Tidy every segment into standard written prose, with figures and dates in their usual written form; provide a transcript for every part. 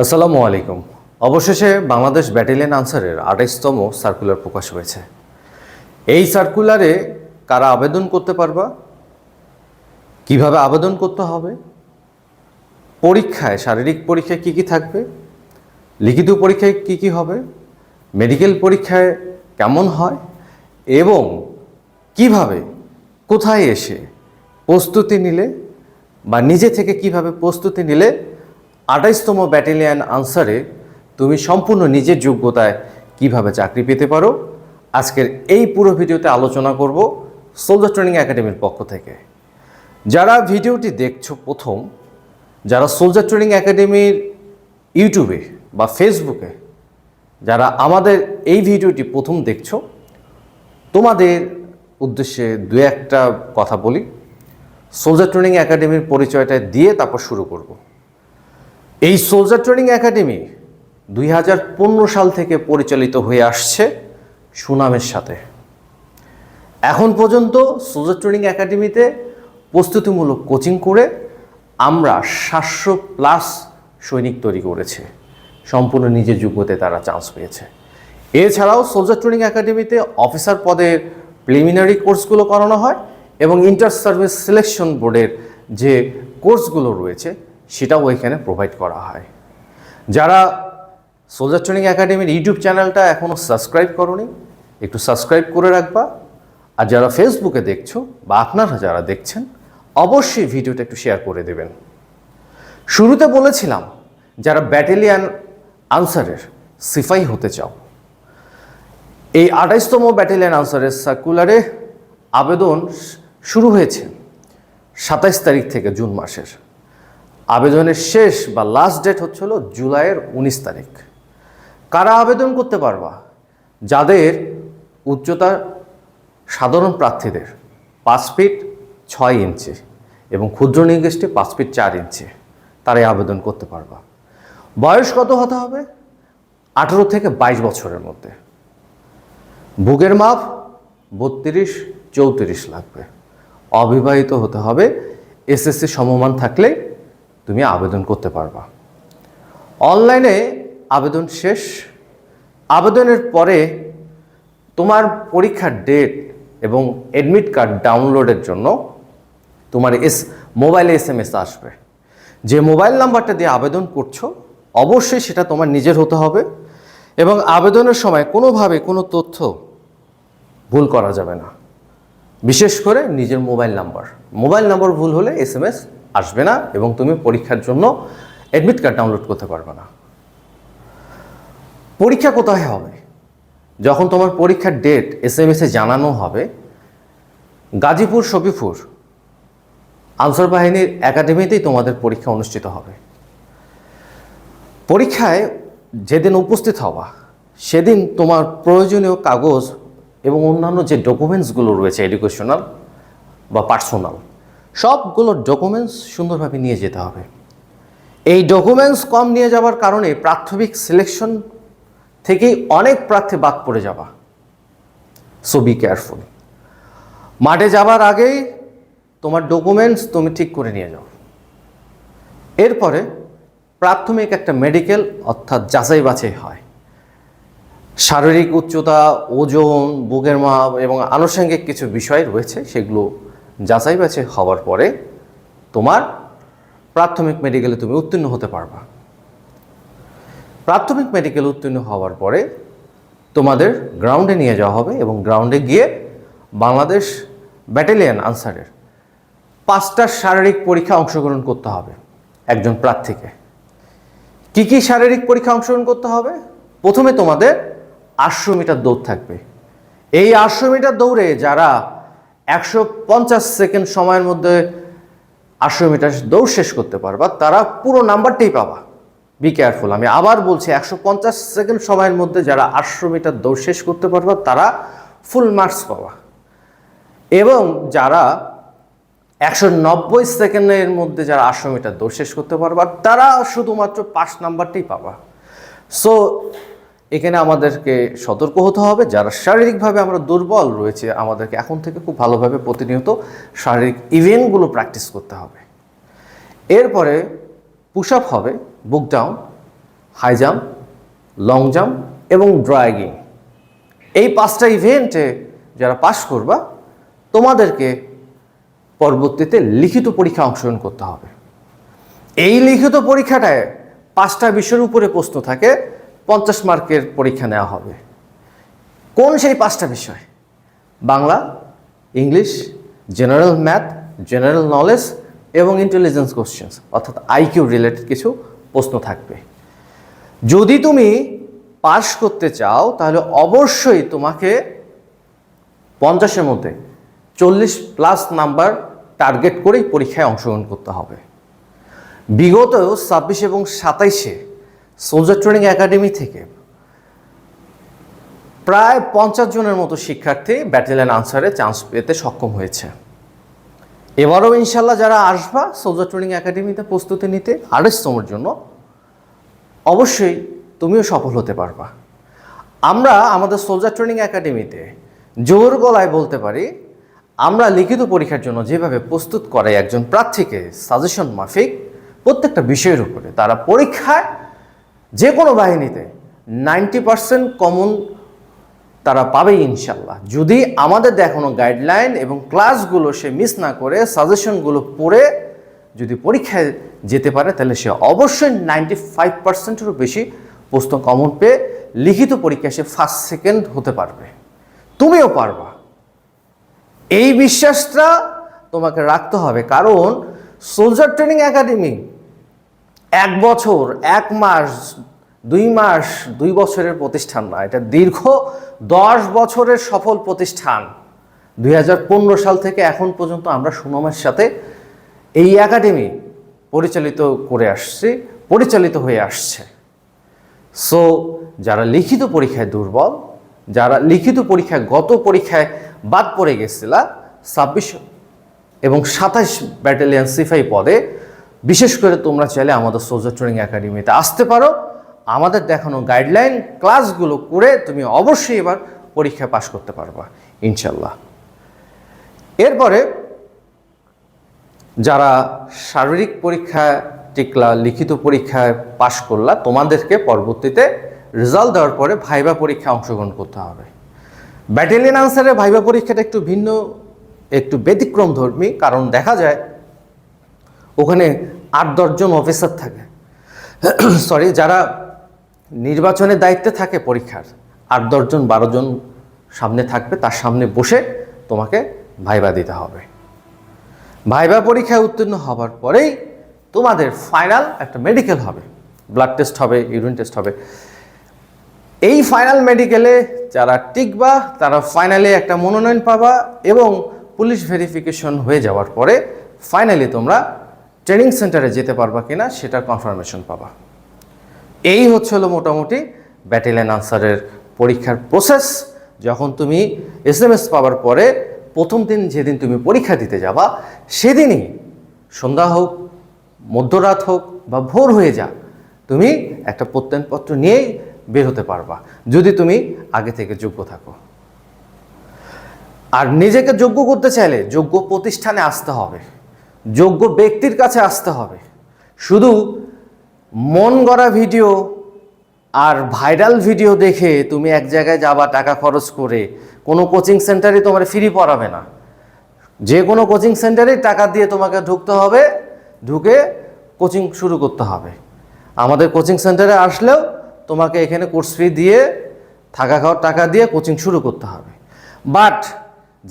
আসসালামু আলাইকুম। অবশেষে বাংলাদেশ ব্যাটালিয়ন আনসারের ২৮তম সার্কুলার প্রকাশ হয়েছে। এই সার্কুলারে কারা আবেদন করতে পারবা, কিভাবে আবেদন করতে হবে, পরীক্ষায় শারীরিক পরীক্ষায় কি কি থাকবে, লিখিত পরীক্ষায় কি কি হবে, মেডিকেল পরীক্ষায় কেমন হয় এবং কিভাবে কোথায় এসে প্রস্তুতি নিলে বা নিজে থেকে কিভাবে প্রস্তুতি নিলে ২৮তম ব্যাটালিয়ন আনসারে তুমি সম্পূর্ণ নিজের যোগ্যতায় কিভাবে চাকরি পেতে পারো, আজকের এই পুরো ভিডিওতে আলোচনা করব সোলজার ট্রেনিং একাডেমির পক্ষ থেকে। যারা ভিডিওটি দেখছো প্রথম, যারা সোলজার ট্রেনিং একাডেমির ইউটিউবে বা ফেসবুকে যারা আমাদের এই ভিডিওটি প্রথম দেখছো, তোমাদের উদ্দেশ্যে দু একটা কথা বলি। সোলজার ট্রেনিং একাডেমির পরিচয়টা দিয়ে তারপর শুরু করব। এই সোলজার ট্রেনিং একাডেমি ২০১৫ সাল থেকে পরিচালিত হয়ে আসছে সুনামের সাথে। এখন পর্যন্ত সোলজার ট্রেনিং একাডেমিতে প্রস্তুতিমূলক কোচিং করে আমরা ৭০০+ সৈনিক তৈরি করেছে, সম্পূর্ণ নিজের যোগ্যতায় তারা চান্স পেয়েছে। এছাড়াও সোলজার ট্রেনিং একাডেমিতে অফিসার পদের প্রিলিমিনারি কোর্সগুলো করানো হয় এবং ইন্টার সার্ভিস সিলেকশন বোর্ডের যে কোর্সগুলো রয়েছে সেটাও এখানে প্রোভাইড করা হয়। যারা সোলজার ট্রেনিং একাডেমির ইউটিউব চ্যানেলটা এখনও সাবস্ক্রাইব করোনি, একটু সাবস্ক্রাইব করে রাখবা। আর যারা ফেসবুকে দেখছো বা আপনারা যারা দেখছেন, অবশ্যই ভিডিওটা একটু শেয়ার করে দেবেন। শুরুতে বলেছিলাম যারা ব্যাটালিয়ন আনসারের সিপাহী হতে চাও, এই ২৮তম ব্যাটালিয়ন আনসারের সার্কুলারে আবেদন শুরু হয়েছে ২৭ তারিখ থেকে, জুন মাসের। আবেদনের শেষ বা লাস্ট ডেট হচ্ছিল জুলাইয়ের ১৯ তারিখ। কারা আবেদন করতে পারবা? যাদের উচ্চতা সাধারণ প্রার্থীদের ৫ ফিট ৬ ইঞ্চি এবং ক্ষুদ্র নির্দিষ্টে ৫ ফিট ৪ ইঞ্চি, তারাই আবেদন করতে পারবা। বয়স কত হতে হবে? ১৮ থেকে ২২ বছরের মধ্যে। বুকের মাপ ৩২-৩৪ লাগবে। অবিবাহিত হতে হবে। এসএসসি সমমান থাকলে তুমি আবেদন করতে পারবা। অনলাইনে আবেদন শেষ। আবেদনের পরে তোমার পরীক্ষার ডেট এবং অ্যাডমিট কার্ড ডাউনলোডের জন্য তোমার মোবাইলে SMS আসবে। যে মোবাইল নাম্বারটা দিয়ে আবেদন করছো অবশ্যই সেটা তোমার নিজের হতে হবে এবং আবেদনের সময় কোনোভাবে কোনো তথ্য ভুল করা যাবে না। বিশেষ করে নিজের মোবাইল নাম্বার ভুল হলে SMS আসবে না এবং তুমি পরীক্ষার জন্য অ্যাডমিট কার্ড ডাউনলোড করতে পারবে না। পরীক্ষা কোথায় হবে? যখন তোমার পরীক্ষার ডেট SMS-এ জানানো হবে, গাজীপুর শফিপুর আনসার বাহিনীর একাডেমিতেই তোমাদের পরীক্ষা অনুষ্ঠিত হবে। পরীক্ষায় যেদিন উপস্থিত হবা সেদিন তোমার প্রয়োজনীয় কাগজ এবং অন্যান্য যে ডকুমেন্টসগুলো রয়েছে, এডুকেশনাল বা পার্সোনাল, সবগুলো ডকুমেন্টস সুন্দরভাবে নিয়ে যেতে হবে। এই ডকুমেন্টস কম নিয়ে যাওয়ার কারণে প্রাথমিক সিলেকশন থেকেই অনেক প্রার্থী বাদ পড়ে যাবা। So be careful. মাঠে যাবার আগেই তোমার ডকুমেন্টস তুমি ঠিক করে নিয়ে যাও। এরপরে প্রাথমিক একটা মেডিকেল অর্থাৎ যাচাই বাছাই হয়। শারীরিক উচ্চতা, ওজন, বুকের মাপ এবং আনুষঙ্গিক কিছু বিষয় রয়েছে, সেগুলো যাচাই বাছাই হওয়ার পরে তোমার প্রাথমিক মেডিকেলে তুমি উত্তীর্ণ হতে পারবা। প্রাথমিক মেডিকেল উত্তীর্ণ হওয়ার পরে তোমাদের গ্রাউন্ডে নিয়ে যাওয়া হবে এবং গ্রাউন্ডে গিয়ে বাংলাদেশ ব্যাটালিয়ন আনসারের 5টা শারীরিক পরীক্ষা অংশগ্রহণ করতে হবে একজন প্রার্থীকে। কি কি শারীরিক পরীক্ষা অংশগ্রহণ করতে হবে? প্রথমে তোমাদের 800 মিটার দৌড় থাকবে। এই 800 মিটার দৌড়ে যারা 150 সেকেন্ড সময়ের মধ্যে 800 মিটার দৌড় শেষ করতে পারবা তারা পুরো নাম্বারটাই পাবা। বি কেয়ারফুল, আমি আবার বলছি, 150 সেকেন্ড সময়ের মধ্যে যারা 800 মিটার দৌড় শেষ করতে পারবা তারা ফুল মার্কস পাবা এবং যারা 190 সেকেন্ডের মধ্যে যারা 800 মিটার দৌড় শেষ করতে পারবা তারা শুধুমাত্র 5 নাম্বারটাই পাবা। সো এখানে আমাদেরকে সতর্ক হতে হবে। যারা শারীরিকভাবে আমরা দুর্বল রয়েছে, আমাদেরকে এখন থেকে খুব ভালোভাবে প্রতিনিয়ত শারীরিক ইভেন্টগুলো প্র্যাকটিস করতে হবে। এরপরে পুশ আপ হবে, বুক down, high jump, long jump এবং ড্রাইভিং। এই 5টা ইভেন্টে যারা পাস করবা তোমাদেরকে পরবর্তীতে লিখিত পরীক্ষা অংশগ্রহণ করতে হবে। এই লিখিত পরীক্ষাটায় 5টা বিষয়ের উপরে প্রশ্ন থাকে, 50 মার্কের পরীক্ষা নেওয়া হবে। কোন সেই 5টা বিষয়? Bangla, English, general math, general knowledge এবং ইন্টেলিজেন্স কোশ্চেন্স, অর্থাৎ আইকিউ রিলেটেড কিছু প্রশ্ন থাকবে। যদি তুমি পাস করতে চাও তাহলে অবশ্যই তোমাকে 50-এর মধ্যে 40+ নাম্বার টার্গেট করেই পরীক্ষায় অংশগ্রহণ করতে হবে। বিগত 26 এবং 27-এ সোলজার ট্রেনিং একাডেমি থেকে প্রায় 50 জনের মতো শিক্ষার্থী ব্যাটেলিয়ন আনসারে চান্স পেতে সক্ষম হয়েছে। এবারও ইনশাল্লাহ যারা আসবা সোলজার ট্রেনিং একাডেমিতে প্রস্তুতি নিতে RSতমের জন্য, অবশ্যই তুমিও সফল হতে পারবা। আমরা আমাদের সোলজার ট্রেনিং একাডেমিতে জোর গলায় বলতে পারি, আমরা লিখিত পরীক্ষার জন্য যেভাবে প্রস্তুত করাই একজন প্রার্থীকে সাজেশন মাফিক প্রত্যেকটা বিষয়ের উপরে, তারা পরীক্ষায় যে কোনো বাহিনীতে 90% কমন তারা পাবেই ইনশাল্লাহ। যদি আমাদের দেখানো গাইডলাইন এবং ক্লাসগুলো সে মিস না করে সাজেশনগুলো পড়ে যদি পরীক্ষায় যেতে পারে, তাহলে সে অবশ্যই 95%-এরও বেশি প্রশ্ন কমন পেয়ে লিখিত পরীক্ষায় সে ফার্স্ট সেকেন্ড হতে পারবে। তুমিও পারবা, এই বিশ্বাসটা তোমাকে রাখতে হবে। কারণ সোলজার ট্রেনিং একাডেমি 1 বছর, 1 মাস, 2 মাস, 2 বছরের প্রতিষ্ঠান না, এটা দীর্ঘ 10 বছরের সফল প্রতিষ্ঠান। 2015 সাল থেকে এখন পর্যন্ত আমরা সুনামের সাথে এই একাডেমি পরিচালিত হয়ে আসছে। সো যারা লিখিত পরীক্ষায় দুর্বল, যারা লিখিত পরীক্ষায় গত পরীক্ষায় বাদ পড়ে গেছিলা 26 এবং 27 ব্যাটালিয়ন সিপাহী পদে, বিশেষ করে তোমরা চাইলে আমাদের সোলজার ট্রেনিং একাডেমিতে আসতে পারো। আমাদের দেখানো গাইডলাইন ক্লাসগুলো করে তুমি অবশ্যই এবার পরীক্ষা পাশ করতে পারবা ইনশাল্লাহ। এরপরে যারা শারীরিক পরীক্ষায় টিকলা, লিখিত পরীক্ষায় পাশ করলা, তোমাদেরকে পরবর্তীতে রেজাল্ট দেওয়ার পরে ভাইবা পরীক্ষায় অংশগ্রহণ করতে হবে। ব্যাটালিয়ন আনসারের ভাইবা পরীক্ষাটা একটু ভিন্ন, একটু ব্যতিক্রমধর্মী। কারণ দেখা যায় ওখানে 8-10 জন অফিসার থাকে, যারা নির্বাচনের দায়িত্বে থাকে পরীক্ষার, 8-10 জন 12 জন সামনে থাকবে, তার সামনে বসে তোমাকে ভাইবা দিতে হবে। ভাইবা পরীক্ষায় উত্তীর্ণ হবার পরেই তোমাদের ফাইনাল একটা মেডিকেল হবে, ব্লাড টেস্ট হবে, ইউরিন টেস্ট হবে। এই ফাইনাল মেডিকেলে যারা টিকবা তারা ফাইনালে একটা মনোনয়ন পাবা এবং পুলিশ ভেরিফিকেশন হয়ে যাওয়ার পরে ফাইনালি তোমরা ট্রেনিং সেন্টারে যেতে পারবা কিনা সেটার কনফার্মেশন পাবা। এই হলো মোটামুটি ব্যাটালিয়ন আনসারের পরীক্ষার প্রসেস। যখন তুমি SMS পাওয়ার পরে প্রথম দিন যেদিন তুমি পরীক্ষা দিতে যাবা, সেদিনই সন্ধ্যা হোক, মধ্যরাত হোক বা ভোর হয়ে যা, তুমি একটা প্রত্যয়নপত্র নিয়েই বের হতে পারবা, যদি তুমি আগে থেকে যোগ্য থাকো। আর নিজেকে যোগ্য করতে চাইলে যোগ্য প্রতিষ্ঠানে আসতে হবে, যোগ্য ব্যক্তির কাছে আসতে হবে। শুধু মন গড়া ভিডিও আর ভাইরাল ভিডিও দেখে তুমি এক জায়গায় যাবা টাকা খরচ করে, কোনো কোচিং সেন্টারে তোমার ফ্রি পড়াবে না। যে কোনো কোচিং সেন্টারে টাকা দিয়ে তোমাকে ঢুকতে হবে, ঢুকে কোচিং শুরু করতে হবে। আমাদের কোচিং সেন্টারে আসলেও তোমাকে এখানে কোর্স ফি দিয়ে, থাকা খাওয়ার টাকা দিয়ে কোচিং শুরু করতে হবে। বাট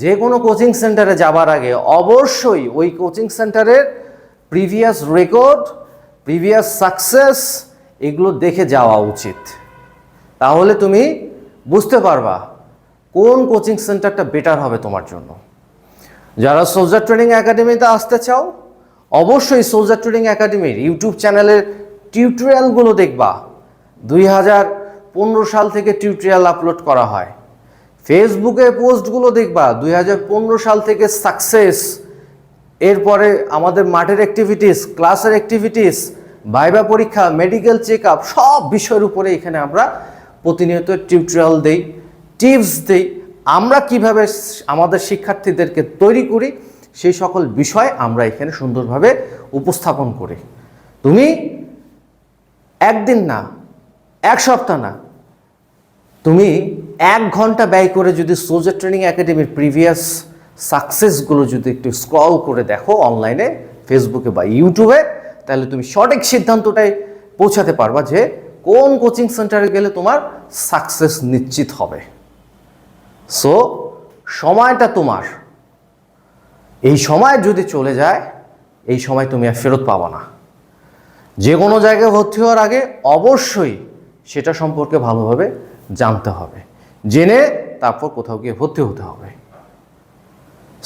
যে কোনো কোচিং সেন্টারে যাবার আগে অবশ্যই ওই কোচিং সেন্টারের প্রিভিয়াস রেকর্ড, প্রিভিয়াস সাকসেস এগুলো দেখে যাওয়া উচিত। তাহলে তুমি বুঝতে পারবা কোন কোচিং সেন্টারটা বেটার হবে তোমার জন্য। যারা সোলজার ট্রেনিং একাডেমিতে আসতে চাও, অবশ্যই সোলজার ট্রেনিং একাডেমির ইউটিউব চ্যানেলের টিউটোরিয়ালগুলো দেখবা। 2015 সাল থেকে টিউটোরিয়াল আপলোড করা হয়। ফেসবুকে পোস্টগুলো দেখবা, 2015 সাল থেকে সাকসেস, এরপরে আমাদের মাঠের অ্যাক্টিভিটিস, ক্লাসের অ্যাক্টিভিটিস, ভাইবা পরীক্ষা, মেডিকেল চেক আপ, সব বিষয়ের উপরে এখানে আমরা প্রতিনিয়ত টিউটোরিয়াল দেই, টিপস দেই। আমরা কিভাবে আমাদের শিক্ষার্থীদেরকে তৈরি করি সেই সকল বিষয় আমরা এখানে সুন্দরভাবে উপস্থাপন করি। তুমি একদিন না, এক সপ্তাহ না, তুমি 1 ঘন্টা ব্যয় করে যদি সোলজার ট্রেনিং একাডেমির প্রিভিয়াস সাকসেসগুলো যদি একটু স্ক্রল করে দেখো অনলাইনে, ফেসবুকে বা ইউটিউবে, তাহলে তুমি সঠিক সিদ্ধান্তটাই পৌঁছাতে পারবা যে কোন কোচিং সেন্টারে গেলে তোমার সাকসেস নিশ্চিত হবে। সো সময়টা তোমার, এই সময় যদি চলে যায়, এই সময় তুমি আর ফেরত পাবা না। যে কোনো জায়গায় ভর্তি হওয়ার আগে অবশ্যই সেটা সম্পর্কে ভালোভাবে জানতে হবে, জেনে তারপর কোথাও গিয়ে ভর্তি হতে হবে।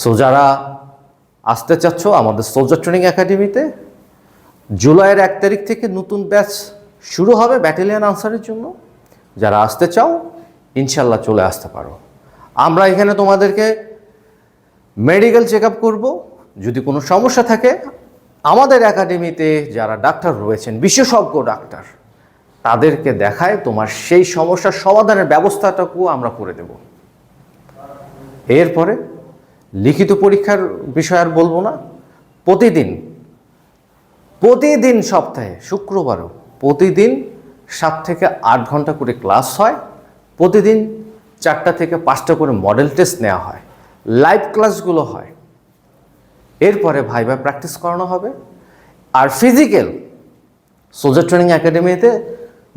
সো যারা আসতে চাচ্ছ আমাদের সোলজার ট্রেনিং একাডেমিতে, জুলাইয়ের 1 তারিখ থেকে নতুন ব্যাচ শুরু হবে ব্যাটালিয়ন আনসারের জন্য। যারা আসতে চাও ইনশাল্লাহ চলে আসতে পারো। আমরা এখানে তোমাদেরকে মেডিকেল চেক আপ করবো। যদি কোনো সমস্যা থাকে আমাদের একাডেমিতে যারা ডাক্তার রয়েছেন, বিশেষজ্ঞ ডাক্তার, তাদেরকে দেখায় তোমার সেই সমস্যার সমাধানের ব্যবস্থাটাকেও আমরা করে দেব। এরপরে লিখিত পরীক্ষার বিষয় আর বলবো না। প্রতিদিন সপ্তাহে শুক্রবারও প্রতিদিন 7 থেকে 8 ঘন্টা করে ক্লাস হয়। প্রতিদিন 4টা থেকে 5টা করে মডেল টেস্ট নেওয়া হয়, লাইভ ক্লাসগুলো হয়। এরপরে ভাইভা প্র্যাকটিস করানো হবে। আর ফিজিক্যাল সোলজার ট্রেনিং একাডেমিতে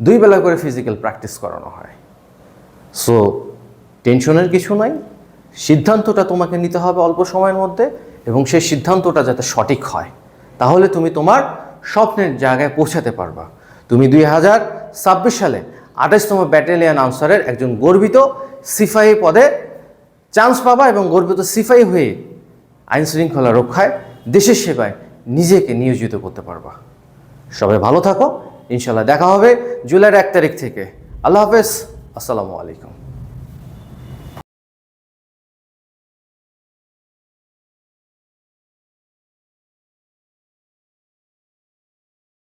2 বেলা করে ফিজিক্যাল প্র্যাকটিস করানো হয়। সো টেনশনের কিছু নাই, সিদ্ধান্তটা তোমাকে নিতে হবে অল্প সময়ের মধ্যে, এবং সেই সিদ্ধান্তটা যাতে সঠিক হয়, তাহলে তুমি তোমার স্বপ্নের জায়গায় পৌঁছাতে পারবা। তুমি 2026 সালে 28তম ব্যাটালিয়ন আনসারের একজন গর্বিত সিপাহী পদে চান্স পাবা, এবং গর্বিত সিপাহী হয়ে আইন শৃঙ্খলা রক্ষায়, দেশের সেবায় নিজেকে নিয়োজিত করতে পারবা। সবাই ভালো থাকো, ইনশাল্লাহ দেখা হবে জুলাইয়ের 1 তারিখ থেকে। আল্লাহ হাফেজ, আসসালামু আলাইকুম।